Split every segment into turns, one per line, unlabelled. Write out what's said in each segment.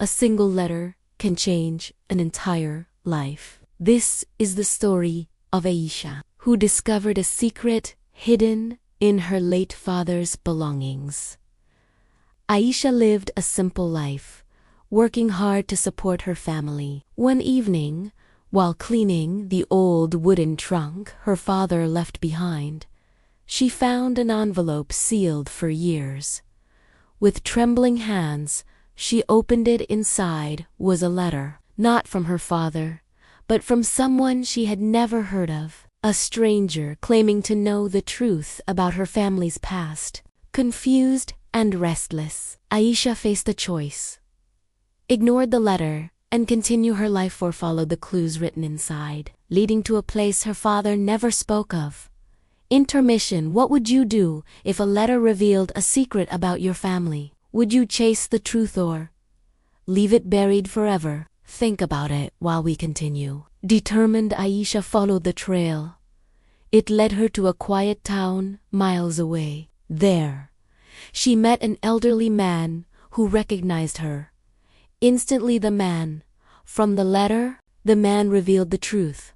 A single letter can change an entire life. This is the story of Aisha, who discovered a secret hidden in her late father's belongings. Aisha lived a simple life, working hard to support her family. One evening, while cleaning the old wooden trunk her father left behind, she found an envelope sealed for years. With trembling hands, she opened it. Inside was a letter, not from her father, but from someone she had never heard of, a stranger claiming to know the truth about her family's past. Confused and restless, Aisha faced a choice: ignored the letter and continue her life, or followed the clues written inside, leading to a place her father never spoke of. Intermission. What would you do if a letter revealed a secret about your family? Would you chase the truth or leave it buried forever? Think about it while we continue. Determined, Aisha followed the trail. It led her to a quiet town miles away. There, she met an elderly man who recognized her. Instantly, the man from the letter, the man revealed the truth.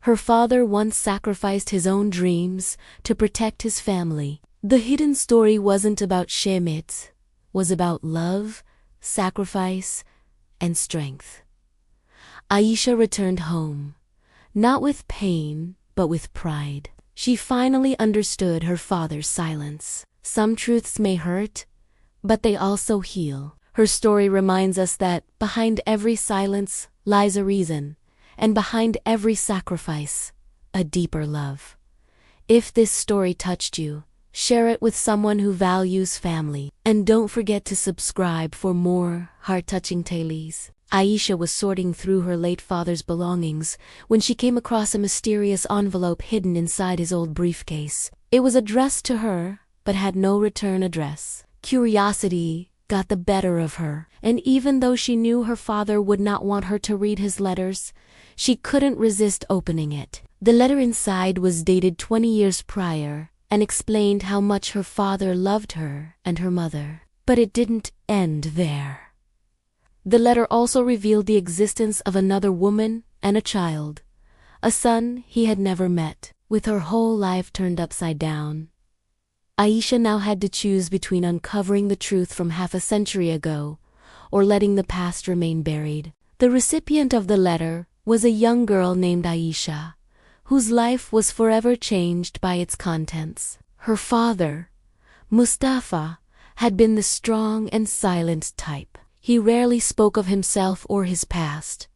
Her father once sacrificed his own dreams to protect his family. The hidden story wasn't about shame, it was about love, sacrifice, and strength. Aisha returned home, not with pain, but with pride. She finally understood her father's silence. Some truths may hurt, but they also heal. Her story reminds us that behind every silence lies a reason, and behind every sacrifice, a deeper love. If this story touched you, share it with someone who values family. And don't forget to subscribe for more heart-touching tales. Aisha was sorting through her late father's belongings when she came across a mysterious envelope hidden inside his old briefcase. It was addressed to her, but had no return address. Curiosity got the better of her, and even though she knew her father would not want her to read his letters, she couldn't resist opening it. The letter inside was dated 20 years prior and explained how much her father loved her and her mother. But it didn't end there. The letter also revealed the existence of another woman and a child, a son he had never met. With her whole life turned upside down, Aisha now had to choose between uncovering the truth from half a century ago or letting the past remain buried. The recipient of the letter was a young girl named Aisha, whose life was forever changed by its contents. Her father, Mustafa, had been the strong and silent type. He rarely spoke of himself or his past,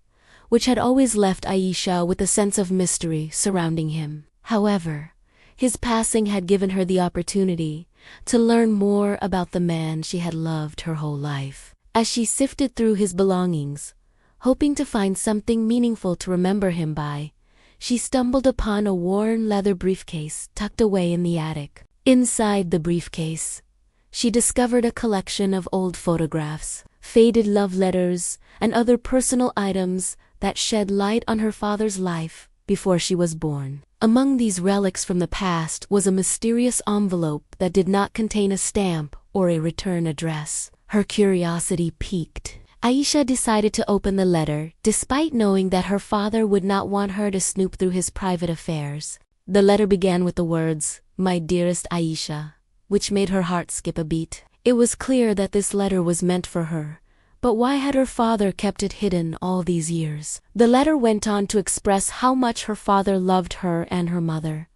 which had always left Aisha with a sense of mystery surrounding him. However, his passing had given her the opportunity to learn more about the man she had loved her whole life. As she sifted through his belongings, hoping to find something meaningful to remember him by, she stumbled upon a worn leather briefcase tucked away in the attic. Inside the briefcase, she discovered a collection of old photographs, faded love letters, and other personal items that shed light on her father's life before she was born. Among these relics from the past was a mysterious envelope that did not contain a stamp or a return address. Her curiosity piqued. Aisha decided to open the letter, despite knowing that her father would not want her to snoop through his private affairs. The letter began with the words, "My dearest Aisha," which made her heart skip a beat. It was clear that this letter was meant for her, but why had her father kept it hidden all these years? The letter went on to express how much her father loved her and her mother,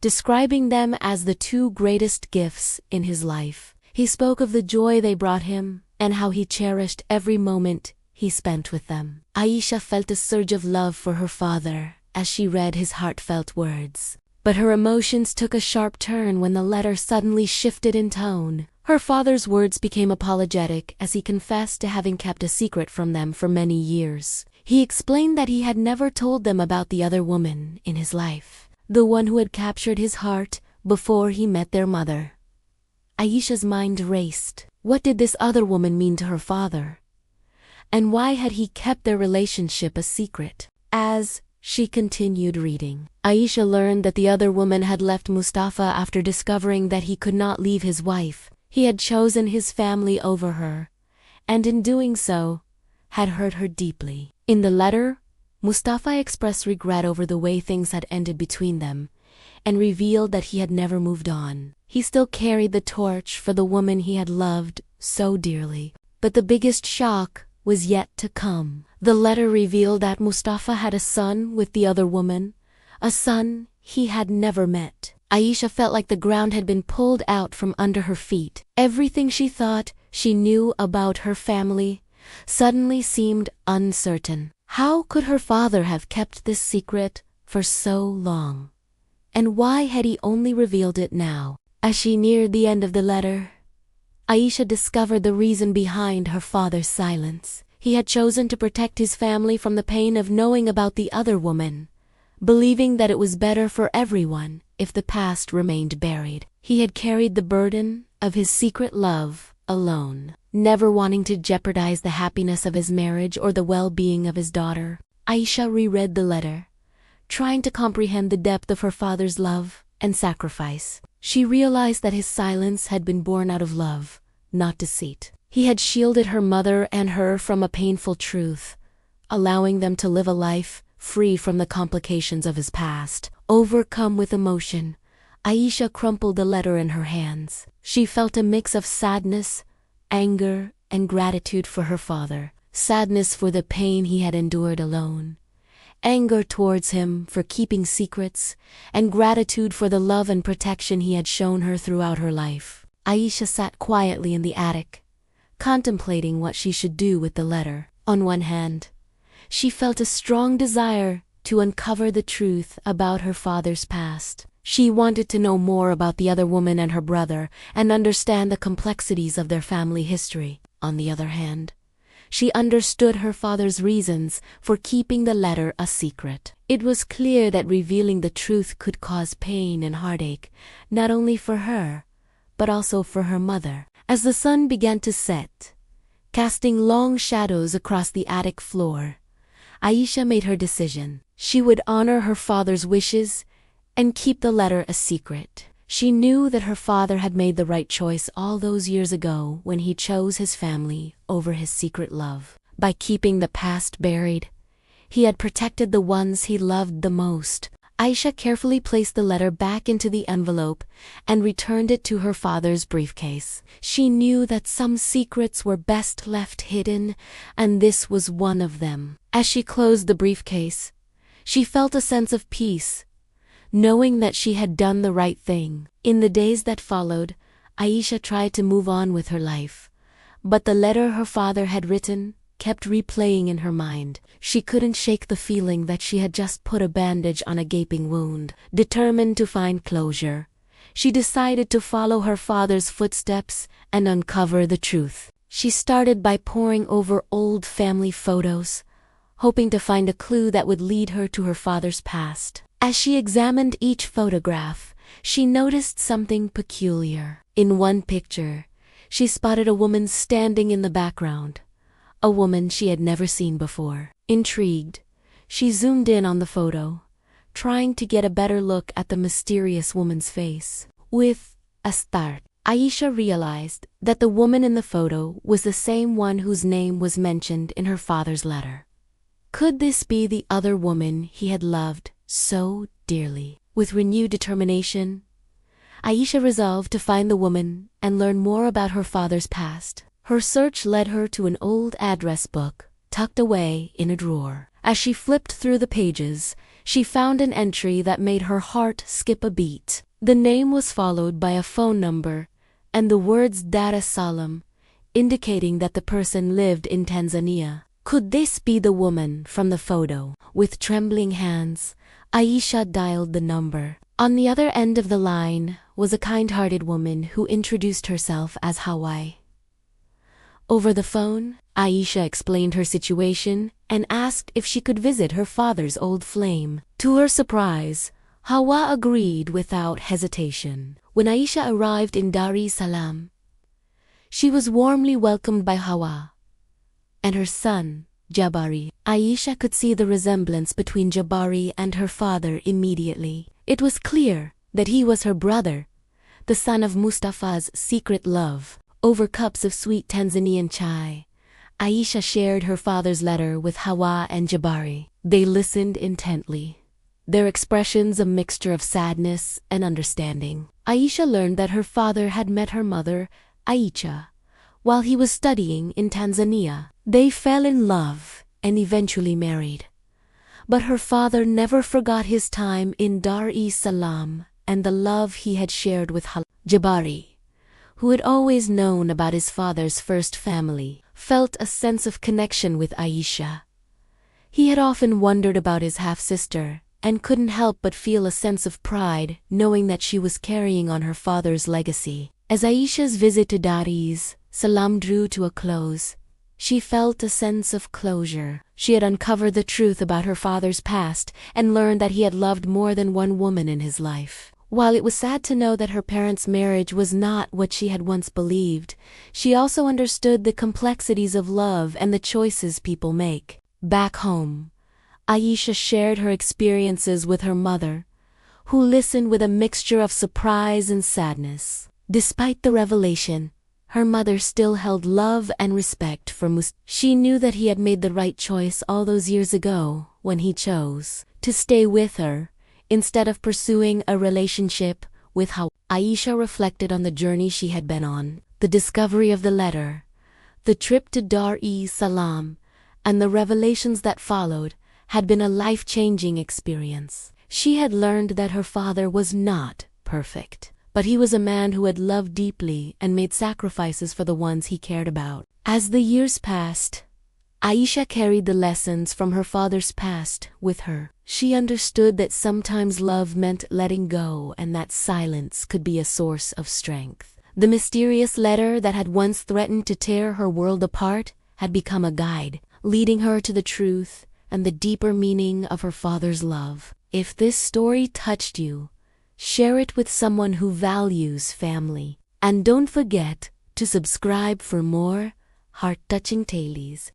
describing them as the two greatest gifts in his life. He spoke of the joy they brought him and how he cherished every moment he spent with them. Aisha felt a surge of love for her father as she read his heartfelt words. But her emotions took a sharp turn when the letter suddenly shifted in tone. Her father's words became apologetic as he confessed to having kept a secret from them for many years. He explained that he had never told them about the other woman in his life, the one who had captured his heart before he met their mother. Aisha's mind raced. What did this other woman mean to her father? And why had he kept their relationship a secret? As she continued reading, Aisha learned that the other woman had left Mustafa after discovering that he could not leave his wife. He had chosen his family over her, and in doing so, had hurt her deeply. In the letter, Mustafa expressed regret over the way things had ended between them, and revealed that he had never moved on. He still carried the torch for the woman he had loved so dearly. But the biggest shock was yet to come. The letter revealed that Mustafa had a son with the other woman, a son he had never met. Aisha felt like the ground had been pulled out from under her feet. Everything she thought she knew about her family suddenly seemed uncertain. How could her father have kept this secret for so long? And why had he only revealed it now? As she neared the end of the letter, Aisha discovered the reason behind her father's silence. He had chosen to protect his family from the pain of knowing about the other woman, believing that it was better for everyone if the past remained buried. He had carried the burden of his secret love alone, never wanting to jeopardize the happiness of his marriage or the well-being of his daughter. Aisha reread the letter, trying to comprehend the depth of her father's love and sacrifice. She realized that his silence had been born out of love, not deceit. He had shielded her mother and her from a painful truth, allowing them to live a life free from the complications of his past. Overcome with emotion, Aisha crumpled the letter in her hands. She felt a mix of sadness, anger, and gratitude for her father. Sadness for the pain he had endured alone, anger towards him for keeping secrets, and gratitude for the love and protection he had shown her throughout her life. Aisha sat quietly in the attic, contemplating what she should do with the letter. On one hand, she felt a strong desire to uncover the truth about her father's past. She wanted to know more about the other woman and her brother and understand the complexities of their family history. On the other hand, she understood her father's reasons for keeping the letter a secret. It was clear that revealing the truth could cause pain and heartache, not only for her, but also for her mother. As the sun began to set, casting long shadows across the attic floor, Aisha made her decision. She would honor her father's wishes and keep the letter a secret. She knew that her father had made the right choice all those years ago when he chose his family over his secret love. By keeping the past buried, he had protected the ones he loved the most. Aisha carefully placed the letter back into the envelope and returned it to her father's briefcase. She knew that some secrets were best left hidden, and this was one of them. As she closed the briefcase, she felt a sense of peace, knowing that she had done the right thing. In the days that followed, Aisha tried to move on with her life, but the letter her father had written kept replaying in her mind. She couldn't shake the feeling that she had just put a bandage on a gaping wound. Determined to find closure, she decided to follow her father's footsteps and uncover the truth. She started by poring over old family photos, hoping to find a clue that would lead her to her father's past. As she examined each photograph, she noticed something peculiar. In one picture, she spotted a woman standing in the background, a woman she had never seen before. Intrigued, she zoomed in on the photo, trying to get a better look at the mysterious woman's face. With a start, Aisha realized that the woman in the photo was the same one whose name was mentioned in her father's letter. Could this be the other woman he had loved so dearly? With renewed determination, Aisha resolved to find the woman and learn more about her father's past. Her search led her to an old address book tucked away in a drawer. As she flipped through the pages, she found an entry that made her heart skip a beat. The name was followed by a phone number and the words Dar es Salaam, indicating that the person lived in Tanzania. Could this be the woman from the photo? With trembling hands, Aisha dialed the number. On the other end of the line was a kind-hearted woman who introduced herself as Hawaii. Over the phone, Aisha explained her situation and asked if she could visit her father's old flame. To her surprise, Hawa agreed without hesitation. When Aisha arrived in Dar es Salaam, she was warmly welcomed by Hawa and her son, Jabari. Aisha could see the resemblance between Jabari and her father immediately. It was clear that he was her brother, the son of Mustafa's secret love. Over cups of sweet Tanzanian chai, Aisha shared her father's letter with Hawa and Jabari. They listened intently, their expressions a mixture of sadness and understanding. Aisha learned that her father had met her mother, Aisha, while he was studying in Tanzania. They fell in love and eventually married. But her father never forgot his time in Dar es Salaam and the love he had shared with Jabari, who had always known about his father's first family, felt a sense of connection with Aisha. He had often wondered about his half-sister and couldn't help but feel a sense of pride knowing that she was carrying on her father's legacy. As Aisha's visit to Dar es Salaam drew to a close, she felt a sense of closure. She had uncovered the truth about her father's past and learned that he had loved more than one woman in his life. While it was sad to know that her parents' marriage was not what she had once believed, she also understood the complexities of love and the choices people make. Back home, Aisha shared her experiences with her mother, who listened with a mixture of surprise and sadness. Despite the revelation, her mother still held love and respect for Mustafa. She knew that he had made the right choice all those years ago when he chose to stay with her instead of pursuing a relationship with Hawa. Aisha reflected on the journey she had been on, the discovery of the letter, the trip to Dar es Salaam, and the revelations that followed had been a life-changing experience. She had learned that her father was not perfect, but he was a man who had loved deeply and made sacrifices for the ones he cared about. As the years passed, Aisha carried the lessons from her father's past with her. She understood that sometimes love meant letting go and that silence could be a source of strength. The mysterious letter that had once threatened to tear her world apart had become a guide, leading her to the truth and the deeper meaning of her father's love. If this story touched you, share it with someone who values family. And don't forget to subscribe for more heart-touching tales.